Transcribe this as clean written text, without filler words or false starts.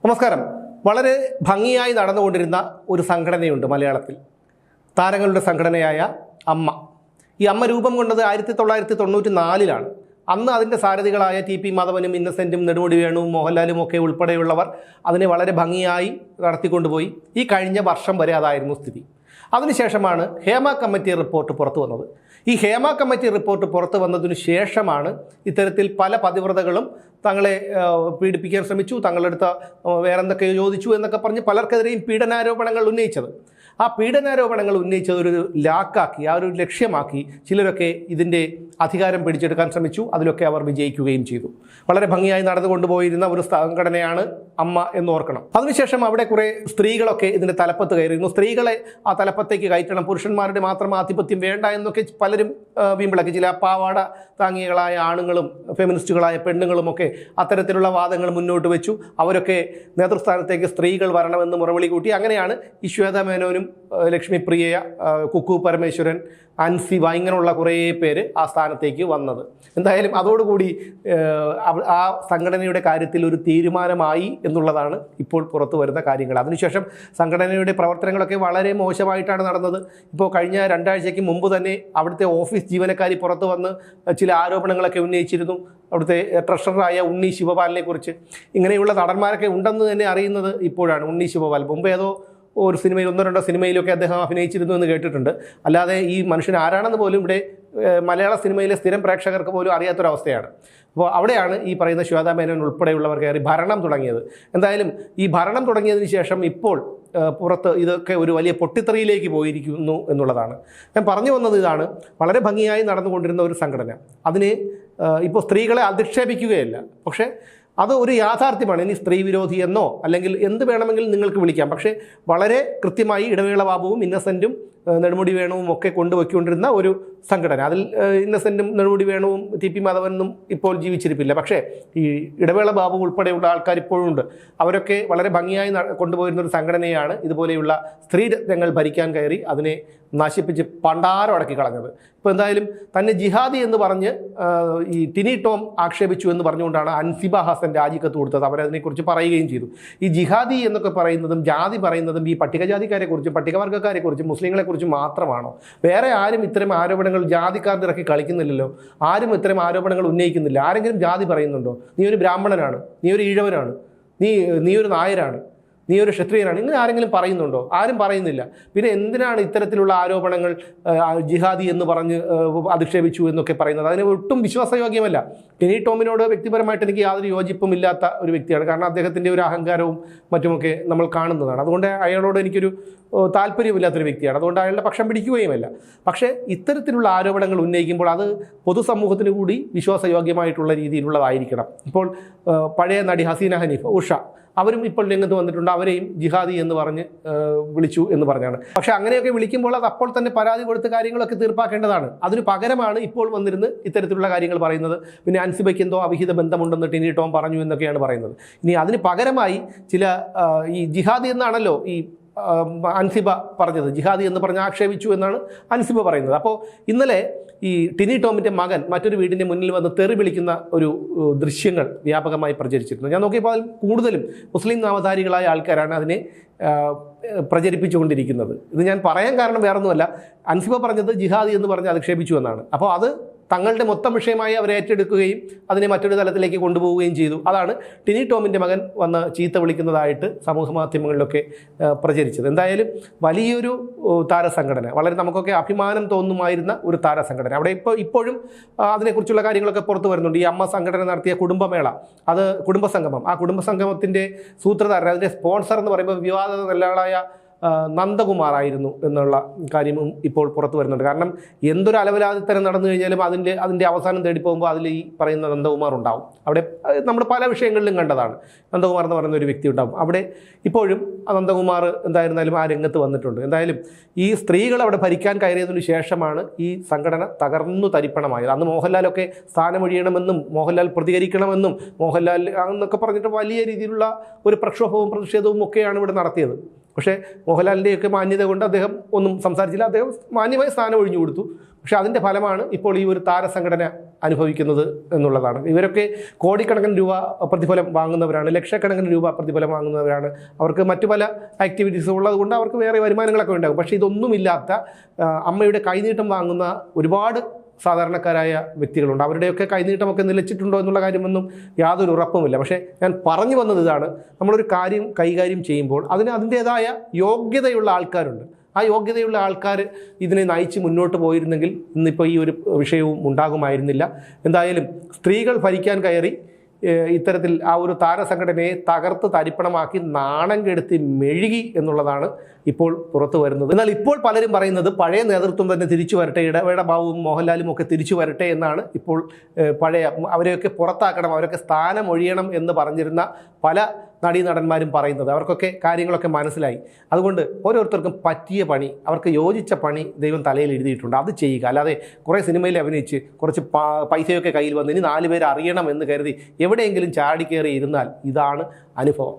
നമസ്കാരം. വളരെ ഭംഗിയായി നടന്നുകൊണ്ടിരുന്ന ഒരു സംഘടനയുണ്ട് മലയാളത്തിൽ, താരങ്ങളുടെ സംഘടനയായ അമ്മ. ഈ അമ്മ രൂപം കൊണ്ടത് 1994-ലാണ്. അന്ന് അതിൻ്റെ സാരഥികളായ ടി പി മാധവനും ഇന്നസെൻറ്റും നെടുമുടി വേണുവും മോഹൻലാലും ഒക്കെ ഉൾപ്പെടെയുള്ളവർ അതിനെ വളരെ ഭംഗിയായി നടത്തിക്കൊണ്ടുപോയി. ഈ കഴിഞ്ഞ വർഷം വരെ അതായിരുന്നു സ്ഥിതി. അതിനുശേഷമാണ് ഹേമ കമ്മിറ്റി റിപ്പോർട്ട് പുറത്തു വന്നത്. ഈ ഹേമ കമ്മിറ്റി റിപ്പോർട്ട് പുറത്തു വന്നതിനു ശേഷമാണ് ഇത്തരത്തിൽ പല പതിവ്രതകളും തങ്ങളെ പീഡിപ്പിക്കാൻ ശ്രമിച്ചു, തങ്ങളുടെ അടുത്ത് വേറെന്തൊക്കെ ചോദിച്ചു എന്നൊക്കെ പറഞ്ഞ് പലർക്കെതിരെയും പീഡനാരോപണങ്ങൾ ഉന്നയിച്ചത്. ആ പീഡനാരോപണങ്ങൾ ഉന്നയിച്ചത് ഒരു ലാക്കാക്കി, ആ ഒരു ലക്ഷ്യമാക്കി ചിലരൊക്കെ ഇതിൻ്റെ അധികാരം പിടിച്ചെടുക്കാൻ ശ്രമിച്ചു. അതിലൊക്കെ അവർ വിജയിക്കുകയും ചെയ്തു. വളരെ ഭംഗിയായി നടന്നുകൊണ്ടുപോയിരുന്ന ഒരു സംഘടനയാണ് അമ്മ എന്ന് ഓർക്കണം. അതിനുശേഷം അവിടെ കുറേ സ്ത്രീകളൊക്കെ ഇതിൻ്റെ തലപ്പത്ത് കയറിയിരുന്നു. സ്ത്രീകളെ ആ തലപ്പത്തേക്ക് കയറ്റണം, പുരുഷന്മാരുടെ മാത്രം ആധിപത്യം വേണ്ട എന്നൊക്കെ പലരും വീമ്പിളക്കി. ചില പാവാട താങ്ങികളായ ആണുങ്ങളും ഫെമിനിസ്റ്റുകളായ പെണ്ണുങ്ങളുമൊക്കെ അത്തരത്തിലുള്ള വാദങ്ങൾ മുന്നോട്ട് വെച്ചു. അവരൊക്കെ നേതൃസ്ഥാനത്തേക്ക് സ്ത്രീകൾ വരണമെന്ന് മുറവിളി കൂട്ടി. അങ്ങനെയാണ് ഈ ശ്വേത മേനോനും ലക്ഷ്മിപ്രിയ, കുക്കു പരമേശ്വരൻ, അൻസിബ ഇങ്ങനെയുള്ള കുറേ പേര് ആ സ്ഥാനത്തേക്ക് വന്നത്. എന്തായാലും അതോടുകൂടി ആ സംഘടനയുടെ കാര്യത്തിൽ ഒരു തീരുമാനമായി എന്നുള്ളതാണ് ഇപ്പോൾ പുറത്തു വരുന്ന കാര്യങ്ങൾ. അതിനുശേഷം സംഘടനയുടെ പ്രവർത്തനങ്ങളൊക്കെ വളരെ മോശമായിട്ടാണ് നടന്നത്. ഇപ്പോൾ കഴിഞ്ഞ 2 ആഴ്ചയ്ക്ക് മുമ്പ് തന്നെ അവിടുത്തെ ഓഫീസ് ജീവനക്കാരി പുറത്തു വന്ന് ചില ആരോപണങ്ങളൊക്കെ ഉന്നയിച്ചിരുന്നു. അവിടുത്തെ ട്രഷററായ ഉണ്ണി ശിവപാലിനെ കുറിച്ച്. ഇങ്ങനെയുള്ള നടന്മാരൊക്കെ ഉണ്ടെന്ന് തന്നെ അറിയുന്നത് ഇപ്പോഴാണ്. ഉണ്ണി ശിവപാൽ മുമ്പ് ഏതോ ഒരു സിനിമയിൽ 1-2 സിനിമയിലൊക്കെ അദ്ദേഹം അഭിനയിച്ചിരുന്നു എന്ന് കേട്ടിട്ടുണ്ട്. അല്ലാതെ ഈ മനുഷ്യൻ ആരാണെന്ന് പോലും ഇവിടെ മലയാള സിനിമയിലെ സ്ഥിരം പ്രേക്ഷകർക്ക് പോലും അറിയാത്തൊരവസ്ഥയാണ്. അപ്പോൾ അവിടെയാണ് ഈ പറയുന്ന ശ്വേത മേനോൻ ഉൾപ്പെടെയുള്ളവർ കയറി ഭരണം തുടങ്ങിയത്. എന്തായാലും ഈ ഭരണം തുടങ്ങിയതിന് ശേഷം ഇപ്പോൾ പുറത്ത് ഇതൊക്കെ ഒരു വലിയ പൊട്ടിത്തെറിയിലേക്ക് പോയിരിക്കുന്നു എന്നുള്ളതാണ്. ഞാൻ പറഞ്ഞു വന്നത് ഇതാണ്. വളരെ ഭംഗിയായി നടന്നുകൊണ്ടിരുന്ന ഒരു സംഘടന അതിന് ഇപ്പോൾ സ്ത്രീകളെ അധിക്ഷേപിക്കുകയല്ല, പക്ഷേ അത് ഒരു യാഥാർത്ഥ്യമാണ്. ഇനി സ്ത്രീ വിരോധി എന്നോ അല്ലെങ്കിൽ എന്ത് വേണമെങ്കിലും നിങ്ങൾക്ക് വിളിക്കാം. പക്ഷേ വളരെ കൃത്യമായി ഇടവേള ബാബുവും ഇന്നസെൻറ്റും നെടുമുടി വേണുവും ഒക്കെ കൊണ്ടുവയ്ക്കൊണ്ടിരുന്ന ഒരു സംഘടന. അതിൽ ഇന്നസെൻറ്റും നെടുമുടി വേണുവും ടി പി മാധവനും ഇപ്പോൾ ജീവിച്ചിരിപ്പില്ല. പക്ഷേ ഈ ഇടവേള ബാബു ഉൾപ്പെടെയുള്ള ആൾക്കാർ ഇപ്പോഴും ഉണ്ട്. അവരൊക്കെ വളരെ ഭംഗിയായി കൊണ്ടുപോയിരുന്ന ഒരു സംഘടനയാണ് ഇതുപോലെയുള്ള സ്ത്രീരത്നങ്ങൾ ഭരിക്കാൻ കയറി അതിനെ നശിപ്പിച്ച് പണ്ടാരം അടക്കി കളഞ്ഞത്. ഇപ്പോൾ എന്തായാലും തന്നെ ജിഹാദി എന്ന് പറഞ്ഞ് ഈ ടിനി ടോം ആക്ഷേപിച്ചു എന്ന് പറഞ്ഞുകൊണ്ടാണ് അൻസിബ ഹസൻ രാജിക്കത്ത് കൊടുത്തത്. അവരതിനെക്കുറിച്ച് പറയുകയും ചെയ്തു. ഈ ജിഹാദി എന്നൊക്കെ പറയുന്നതും ജാതി പറയുന്നതും ഈ പട്ടികജാതിക്കാരെക്കുറിച്ചും പട്ടികവർഗ്ഗക്കാരെക്കുറിച്ചും മുസ്ലിങ്ങളെക്കുറിച്ചും മാത്രമാണോ? വേറെ ആരും ഇത്തരം ആരോപണങ്ങൾ ജാതിക്കാരുടെ ഇറക്കി കളിക്കുന്നില്ലല്ലോ. ആരും ഇത്തരം ആരോപണങ്ങൾ ഉന്നയിക്കുന്നില്ല. ആരെങ്കിലും ജാതി പറയുന്നുണ്ടോ? നീ ഒരു ബ്രാഹ്മണനാണ്, നീ ഒരു ഈഴവനാണ്, നീ ഒരു നായരാണ്, നീ ഒരു ക്ഷത്രിയനാണ്, ഇങ്ങനെ ആരെങ്കിലും പറയുന്നുണ്ടോ? ആരും പറയുന്നില്ല. പിന്നെ എന്തിനാണ് ഇത്തരത്തിലുള്ള ആരോപണങ്ങൾ ജിഹാദി എന്ന് പറഞ്ഞ് അധിക്ഷേപിച്ചു എന്നൊക്കെ പറയുന്നത്? അതിന് ഒട്ടും വിശ്വാസയോഗ്യമല്ല. ടിനി ടോമിനോട് വ്യക്തിപരമായിട്ട് എനിക്ക് യാതൊരു യോജിപ്പും ഇല്ലാത്ത ഒരു വ്യക്തിയാണ്. കാരണം അദ്ദേഹത്തിൻ്റെ ഒരു അഹങ്കാരവും മറ്റുമൊക്കെ നമ്മൾ കാണുന്നതാണ്. അതുകൊണ്ട് അയാളോട് എനിക്കൊരു താല്പര്യമില്ലാത്തൊരു വ്യക്തിയാണ്. അതുകൊണ്ട് അയാളുടെ പക്ഷം പിടിക്കുകയുമല്ല. പക്ഷേ ഇത്തരത്തിലുള്ള ആരോപണങ്ങൾ ഉന്നയിക്കുമ്പോൾ അത് പൊതുസമൂഹത്തിന് കൂടി വിശ്വാസയോഗ്യമായിട്ടുള്ള രീതിയിലുള്ളതായിരിക്കണം. ഇപ്പോൾ പഴയ നടി ഹസീന ഹനീഫ്, ഉഷ, അവരും ഇപ്പോൾ രംഗത്ത് വന്നിട്ടുണ്ട്. അവരെയും ജിഹാദി എന്ന് പറഞ്ഞ് വിളിച്ചു എന്ന് പറഞ്ഞാണ്. പക്ഷെ അങ്ങനെയൊക്കെ വിളിക്കുമ്പോൾ അത് അപ്പോൾ തന്നെ പരാതി കൊടുത്ത കാര്യങ്ങളൊക്കെ തീർപ്പാക്കേണ്ടതാണ്. അതിന് പകരമാണ് ഇപ്പോൾ വന്നിരുന്ന് ഇത്തരത്തിലുള്ള കാര്യങ്ങൾ പറയുന്നത്. പിന്നെ അൻസിബയ്ക്ക് എന്തോ അവിഹിത ബന്ധമുണ്ടെന്ന് ടിനി ടോം പറഞ്ഞു എന്നൊക്കെയാണ് പറയുന്നത്. ഇനി അതിന് പകരമായി ചില ഈ ജിഹാദി എന്നാണല്ലോ ഈ അൻസിബ പറഞ്ഞത്. ജിഹാദി എന്ന് പറഞ്ഞ് ആക്ഷേപിച്ചു എന്നാണ് അൻസിബ പറയുന്നത്. അപ്പോൾ ഇന്നലെ ഈ ടിനി ടോമിൻ്റെ മകൻ മറ്റൊരു വീടിൻ്റെ മുന്നിൽ വന്ന് തെറി വിളിക്കുന്ന ഒരു ദൃശ്യങ്ങൾ വ്യാപകമായി പ്രചരിച്ചിരുന്നു. ഞാൻ നോക്കിയപ്പോൾ അതിൽ കൂടുതലും മുസ്ലിം നാമധാരികളായ ആൾക്കാരാണ് അതിനെ പ്രചരിപ്പിച്ചുകൊണ്ടിരിക്കുന്നത്. ഇത് ഞാൻ പറയാൻ കാരണം വേറൊന്നുമല്ല, അൻസിബ പറഞ്ഞത് ജിഹാദി എന്ന് പറഞ്ഞ് അധിക്ഷേപിച്ചു എന്നാണ്. അപ്പോൾ അത് തങ്ങളുടെ മൊത്തം വിഷയമായി അവർ ഏറ്റെടുക്കുകയും അതിനെ മറ്റൊരു തലത്തിലേക്ക് കൊണ്ടുപോവുകയും ചെയ്തു. അതാണ് ടിനി ടോമിൻ്റെ മകൻ വന്ന് ചീത്ത വിളിക്കുന്നതായിട്ട് സമൂഹ മാധ്യമങ്ങളിലൊക്കെ പ്രചരിച്ചത്. എന്തായാലും വലിയൊരു താരസംഘടന, വളരെ നമുക്കൊക്കെ അഭിമാനം തോന്നുമായിരുന്ന ഒരു താരസംഘടന. അവിടെ ഇപ്പോഴും അതിനെക്കുറിച്ചുള്ള കാര്യങ്ങളൊക്കെ പുറത്തു വരുന്നുണ്ട്. ഈ അമ്മ സംഘടന നടത്തിയ കുടുംബമേള, അത് കുടുംബസംഗമം, ആ കുടുംബസംഗമത്തിൻ്റെ സൂത്രധാരൻ, അതിൻ്റെ സ്പോൺസർ എന്ന് പറയുമ്പോൾ വിവാദ നെല്ലാളായ നന്ദകുമാറായിരുന്നു എന്നുള്ള കാര്യവും ഇപ്പോൾ പുറത്തു വരുന്നുണ്ട്. കാരണം എന്തൊരു അലവലാതിത്തരം നടന്നു കഴിഞ്ഞാലും അതിൻ്റെ അവസാനം തേടി പോകുമ്പോൾ അതിൽ ഈ പറയുന്ന നന്ദകുമാർ ഉണ്ടാവും. അവിടെ നമ്മൾ പല വിഷയങ്ങളിലും കണ്ടതാണ്. നന്ദകുമാർ എന്ന് പറയുന്ന ഒരു വ്യക്തി ഉണ്ടാവും. അവിടെ ഇപ്പോഴും ആ നന്ദകുമാർ എന്തായിരുന്നാലും ആ രംഗത്ത് വന്നിട്ടുണ്ട്. എന്തായാലും ഈ സ്ത്രീകൾ അവിടെ ഭരിക്കാൻ കയറിയതിനു ശേഷമാണ് ഈ സംഘടന തകർന്നു തരിപ്പണമായത്. അന്ന് മോഹൻലാലൊക്കെ സ്ഥാനമൊഴിയണമെന്നും മോഹൻലാൽ പ്രതികരിക്കണമെന്നും മോഹൻലാൽ എന്നൊക്കെ പറഞ്ഞിട്ട് വലിയ രീതിയിലുള്ള ഒരു പ്രക്ഷോഭവും പ്രതിഷേധവും ഒക്കെയാണ് ഇവിടെ നടത്തിയത്. പക്ഷേ മോഹൻലാലിൻ്റെയൊക്കെ മാന്യത കൊണ്ട് അദ്ദേഹം ഒന്നും സംസാരിച്ചില്ല. അദ്ദേഹം മാന്യമായി സ്ഥാനം ഒഴിഞ്ഞു കൊടുത്തു. പക്ഷേ അതിൻ്റെ ഫലമാണ് ഇപ്പോൾ ഈ ഒരു താരസംഘടന അനുഭവിക്കുന്നത് എന്നുള്ളതാണ്. ഇവരൊക്കെ കോടിക്കണക്കിന് രൂപ പ്രതിഫലം വാങ്ങുന്നവരാണ്, ലക്ഷക്കണക്കിന് രൂപ പ്രതിഫലം വാങ്ങുന്നവരാണ്. അവർക്ക് മറ്റു പല ആക്ടിവിറ്റീസ് ഉള്ളത് കൊണ്ട് അവർക്ക് വേറെ വരുമാനങ്ങളൊക്കെ ഉണ്ടാകും. പക്ഷേ ഇതൊന്നുമില്ലാത്ത അമ്മയുടെ കൈനീട്ടം വാങ്ങുന്ന ഒരുപാട് സാധാരണക്കാരായ വ്യക്തികളുണ്ട്. അവരുടെയൊക്കെ കൈനീട്ടമൊക്കെ നിലച്ചിട്ടുണ്ടോ എന്നുള്ള കാര്യമൊന്നും യാതൊരു ഉറപ്പുമില്ല. പക്ഷേ ഞാൻ പറഞ്ഞു വന്നത് ഇതാണ്, നമ്മളൊരു കാര്യം കൈകാര്യം ചെയ്യുമ്പോൾ അതിൻ്റേതായ യോഗ്യതയുള്ള ആൾക്കാരുണ്ട്. ആ യോഗ്യതയുള്ള ആൾക്കാർ ഇതിനെ നയിച്ച് മുന്നോട്ട് പോയിരുന്നെങ്കിൽ ഇന്നിപ്പോൾ ഈ ഒരു വിഷയവും ഉണ്ടാകുമായിരുന്നില്ല. എന്തായാലും സ്ത്രീകൾ ഭരിക്കാൻ കയറി ഇത്തരത്തിൽ ആ ഒരു താരസംഘടനയെ തകർത്ത് തരിപ്പണമാക്കി നാണം കെടുത്തി മെഴുകി എന്നുള്ളതാണ് ഇപ്പോൾ പുറത്തു വരുന്നത്. എന്നാൽ ഇപ്പോൾ പലരും പറയുന്നത് പഴയ നേതൃത്വം തന്നെ തിരിച്ചു വരട്ടെ, ഇടവേള ബാബുവും മോഹൻലാലും ഒക്കെ തിരിച്ചു വരട്ടെ എന്നാണ് ഇപ്പോൾ. അവരെയൊക്കെ പുറത്താക്കണം, അവരൊക്കെ സ്ഥാനമൊഴിയണം എന്ന് പറഞ്ഞിരുന്ന പല നടീനടന്മാരും പറയുന്നത്. അവർക്കൊക്കെ കാര്യങ്ങളൊക്കെ മനസ്സിലായി. അതുകൊണ്ട് ഓരോരുത്തർക്കും പറ്റിയ പണി, അവർക്ക് യോജിച്ച പണി ദൈവം തലയിൽ എഴുതിയിട്ടുണ്ട്, അത് ചെയ്യുക. അല്ലാതെ കുറേ സിനിമയിൽ അഭിനയിച്ച് കുറച്ച് പൈസയൊക്കെ കയ്യിൽ വന്ന് ഇനി 4 പേര് അറിയണം എന്ന് കരുതി എവിടെയെങ്കിലും ചാടിക്കയറി ഇരുന്നാൽ ഇതാണ് അനുഭവം.